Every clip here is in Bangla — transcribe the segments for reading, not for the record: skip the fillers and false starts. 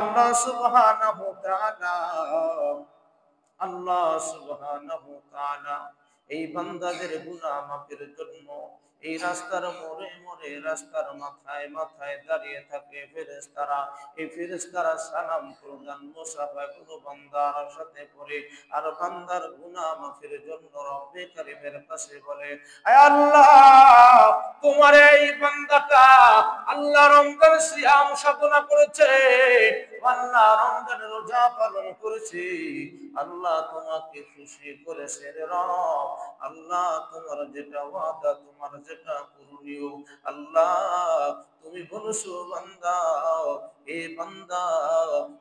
আল্লাহ সুবহানাহু ওয়া তাআলা আল্লাহ সুবহানাহু ওয়া তাআলা এই বান্দাদের গুনাহ মাফের জন্য এই রাস্তার মোড়ে মোড়ে রাস্তার মাথায় মাথায় দাঁড়িয়ে থাকে ফেরেশতারা। এই ফেরেশতারা সালাম প্রদান মুসাফা গুলো বান্দার সাথে করে আর বান্দার গুনাহ মাফের জন্য রব্বে কারীমের কাছে বলে, আয় আল্লাহ, তোমার এই বান্দাটা আল্লাহ রমজান সিয়াম সাধনা করেছে, আল্লাহ রমজানের রোজা পালন করেছে, আল্লাহ তোমাকে খুশি করেছে রে রব। আল্লাহ তোমার যেটা ওয়াদা, তোমার যেটা করণীয়, আল্লাহ তুমি বলেছো বান্দা, এ বান্দা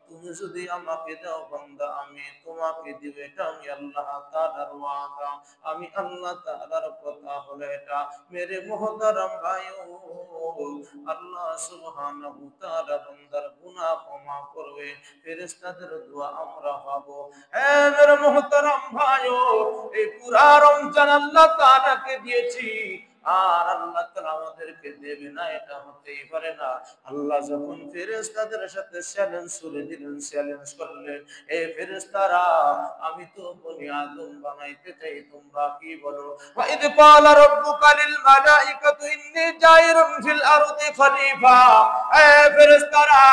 তুমি যদি আমাকে দাও বান্দা আমি তোমাকে দিব, এটা আমি আল্লাহ তাআলার ওয়াদা, আমি আল্লাহ তাআলার কথা হলো এটা। মেরে মুহতারাম ভাইও, আল্লাহ সুবহানাহু ওয়া তাআলা বান্দার গুনাহ ক্ষমা করবে, ফেরেশতাদের দোয়া আমরা পাবো। হে মেরে মুহতারাম ভাইও, এই পুরা রমজান আল্লাহ তাআলাকে দিয়েছি, আর আল্লাহ তাআলা আমাদেরকে দেবে না, এটা হতেই পারে না। আল্লাহ যখন ফেরেশতাদের সাথে চ্যালেঞ্জ করে দিলেন, চ্যালেঞ্জ করলেন, এ ফেরেশতারা আমি তো বনি আদম বানাইতে চাই, তোমরা কি বলো? ওয়া ইদ ক্বালা রাব্বুকা লিল মালাইকাতু ইন্নী জাইরুন ফিল আরদি খলিফা। এ ফেরেশতারা,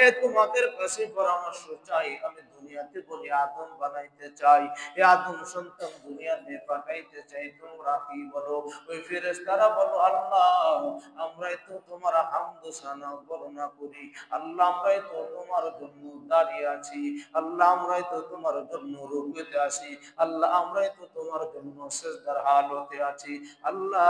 এ তোমাদের কাছে পরামর্শ চাই, আমি দুনিয়াতে বনি আদম বানাইতে চাই, এ আদম সন্তান দুনিয়াতে পাঠাইতে চাই, তোমরা কি বলো? ওই ফেরেশতারা বলো, আল্লাহ আমরাই তো তোমার হামদ সানা বর্ণনা করি, আল্লাহ আমরাই তো তোমার জন্য দাঁড়িয়ে আছি, আল্লাহ আমরাই তো তোমার জন্য রুকুতে আছি, আল্লাহ আমরাই তো তোমার জন্য সিজদার হালতে আছি, আল্লাহ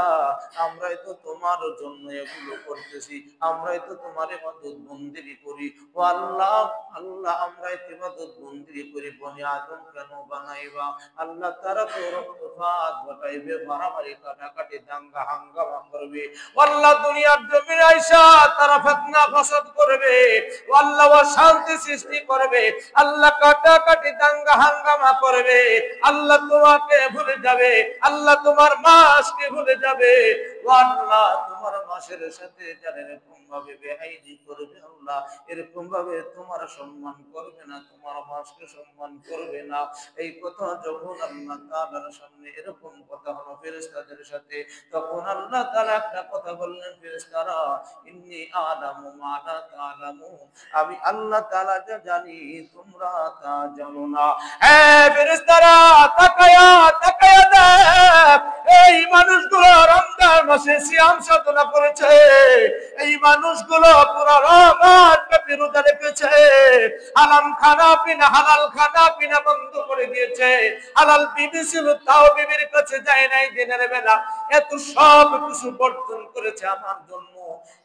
আমরাই তো তোমার জন্য এগুলো করতেছি, আমরাই তো তোমার ইবাদত বন্দেগি করি। ও আল্লাহ, আল্লাহ আমরাই তো ইবাদত বন্দেগি করি, বনি আদম কেন বানাইবা? আল্লাহ তারা তো রক্তপাত ঘটাইবে, মারামারি কাটাকাটি দাঙ্গা হাঙ্গামা করবে, আল্লাহ দুনিয়ার জমিনে আইসা তারা ফিতনা ফাসাদ করবে, আল্লাহ শান্তি সৃষ্টি করবে, আল্লাহ কাটাকাটি দাঙ্গা হাঙ্গামা করবে, আল্লাহ তোমাকে ভুলে যাবে, আল্লাহ তোমার মাসকে ভুলে যাবে, ও আল্লাহ তোমার মাসের সাথে যারা এরকম ভাবে বেহাইজি করবে, আল্লাহ এরকম ভাবে তোমার সম্মান করবে না, তোমার মাসকে সম্মান করবে না। এই কথা যখন আল্লাহ তাআলার সামনে এরকম কথা হলো ফেরেশতাদের সাথে, তখন আল্লাহ তাআলা একটা কথা বললেন, ফেরেশতারা ইন্নী আ'লামু মা লা তা'লামুন, আমি আল্লাহ তাআলা যা জানি তোমরা তা জানো না। হে ফেরেশতারা, তাকায়া তাকায়া দেখ, এই মানুষগুলো রমজান মাসে সিয়াম সাধনা করেছে, এই মানুষগুলো পুরো রমজান ব্যাপী রোজা রেখেছে, হারাম খানা পিনা হালাল খানা পিনা বন্ধ করে দিয়েছে, হালাল বিবি ছিল তাও বিবির কাছে যায় নাই দিনের বেলা, এত সব কিছু বর্জন করেছে আমার জন্য,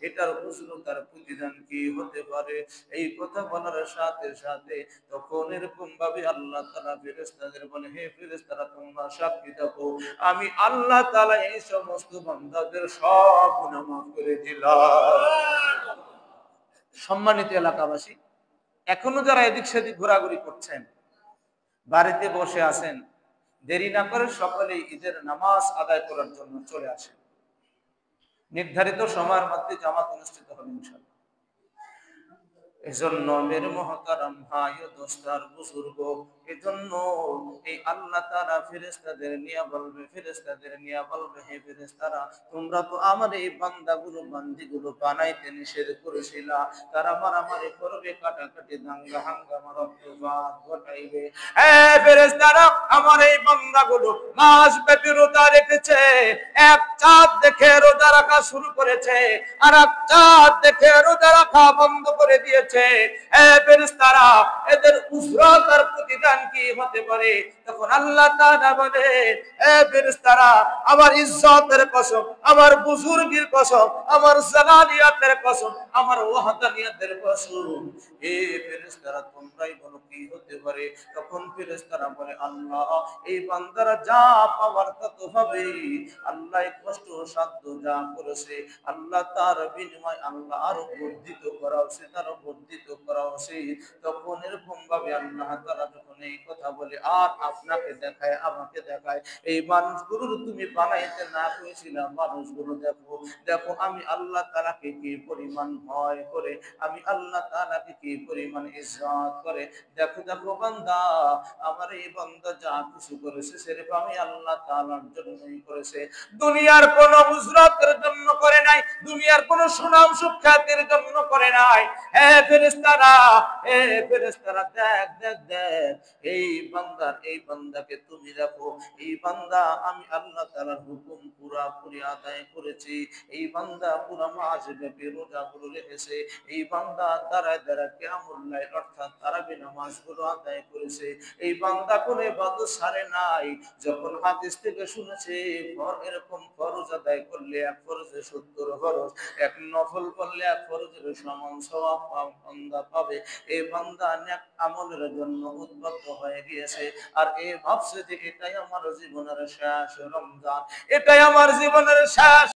এটার উজরতার প্রতিদান কি হতে পারে? এই কথা বলার সাথে সাথে তখন এরকম ভাবে আল্লাহ তাআলা ফেরেশতাদের বলে, হে ফেরেশতারা তোমরা সাক্ষী থাকো, আমি আল্লাহ তাআলা এই সমস্ত বান্দাদের সব গুনাহ মাফ করে দিলাম। সম্মানিত এলাকাবাসী, এখনো যারা এদিক সেদিক ঘোরাঘুরি করছেন, বাড়িতে বসে আছেন, দেরি না করে সকলেই ঈদের নামাজ আদায় করার জন্য চলে আসেন। নির্ধারিত সময়ের মধ্যে জামাত অনুষ্ঠিত হবে ইনশাআল্লাহ। এজন্য মেরে মুহতারাম ভাই ও দোস্তার বুজুর্গ, এজন্য এই আল্লাহ তাআলা ফেরেশতাদের নিয়ে বলবে, ফেরেশতাদের নিয়ে বলবে, হে ফেরেশতারা তোমরা তো আমার এই বান্দাগুলো বান্দিগুলো বানাইতে নিষেধ করেছিলা, তারা মারামারি করবে, কাটাকাটি দাঙ্গা হাঙ্গামা রক্তপাত ঘটাইবে, হে ফেরেশতারা আমার এই বান্দাগুলো মাস ব্যাপী রোজা রেখেছে, এক চাঁদ দেখে রোজা রাখা শুরু করেছে, আর এক চাঁদ দেখে রোজা রাখা বন্ধ করে দিয়েছে, ফেরেশতারা এদের উজরত আর প্রতিদান কি হতে পারে? তখন আল্লাহ তাআলা বলে, ফেরেশতারা আমার ইজ্জতের কসম, আমার বুজুর্গের কসম, আমার জালালিয়াতের কসম, আমার ওয়াহদানিয়াতের কসম, ফেরেশতারা তোমরাই বলো কি হতে পারে? তখন ফেরেশতারা বলে, আল্লাহ এই বান্দারা যা পাওয়ার তত হবে, আল্লাহ কষ্ট সাধ্য যা করেছে, আল্লাহ তার বিনিময় আল্লাহ আরো বর্ধিত করা উচিত, আরো বর্ধিত করা উচিত। তখন এরকম ভাবে আল্লাহ তাআলা যখন এই কথা বলে আর আপনাকে দেখায় আমাকে দেখায়, এই মানুষগুলো তুমি বানাইতে না করেছিলাম, মানুষগুলো দেখো দেখো আমি আল্লাহ তাআলাকে কি পরিমাণ ভয় করে আমি আল্লাহ তাআলাকে কি পরিমাণ ইজ্জত করে। দেখো দেখো বান্দা, আমার এই বান্দা যা কিছু করেছে সির্ফ আমি আল্লাহ তাআলার জন্যই করেছে। দুনিয়ার কোন উজরতের জন্য করে নাই, দুনিয়ার কোন সুনাম সুখ্যাতির জন্য করে নাই। হে ফেরেশতারা, হে ফেরেশতারা, দেখ দেখ দেখ, এই বান্দাকে তুমি দেখো, এই বান্দা আমি আল্লাহ তাআলার হুকুম পুরাপুরি আদায় করেছি। এই বান্দা পুরা মাস ব্যাপী রোজাগুলো রেখেছে। এই বান্দা দাঁড়ায় দাঁড়ায় কিয়ামুল লাইল অর্থাৎ তারাবি নামাজগুলো আদায় করেছে। এই বান্দা কোনো ইবাদত ছাড়ে নাই। যখন হাদিস থেকে শুনেছে এরকম ফরজ আদায় করলে এক ফরজে 70 ফরজ, এক নফল করলে এক ফরজের সমান সওয়াব বান্দা পাবে, এই বান্দা নেক আমলের জন্য উদ্বুদ্ধ হয়ে গিয়েছে। আর এই ভাবছে যে এটাই আমার জীবনের শেষ রমজান, এটাই আমার জীবনের শেষ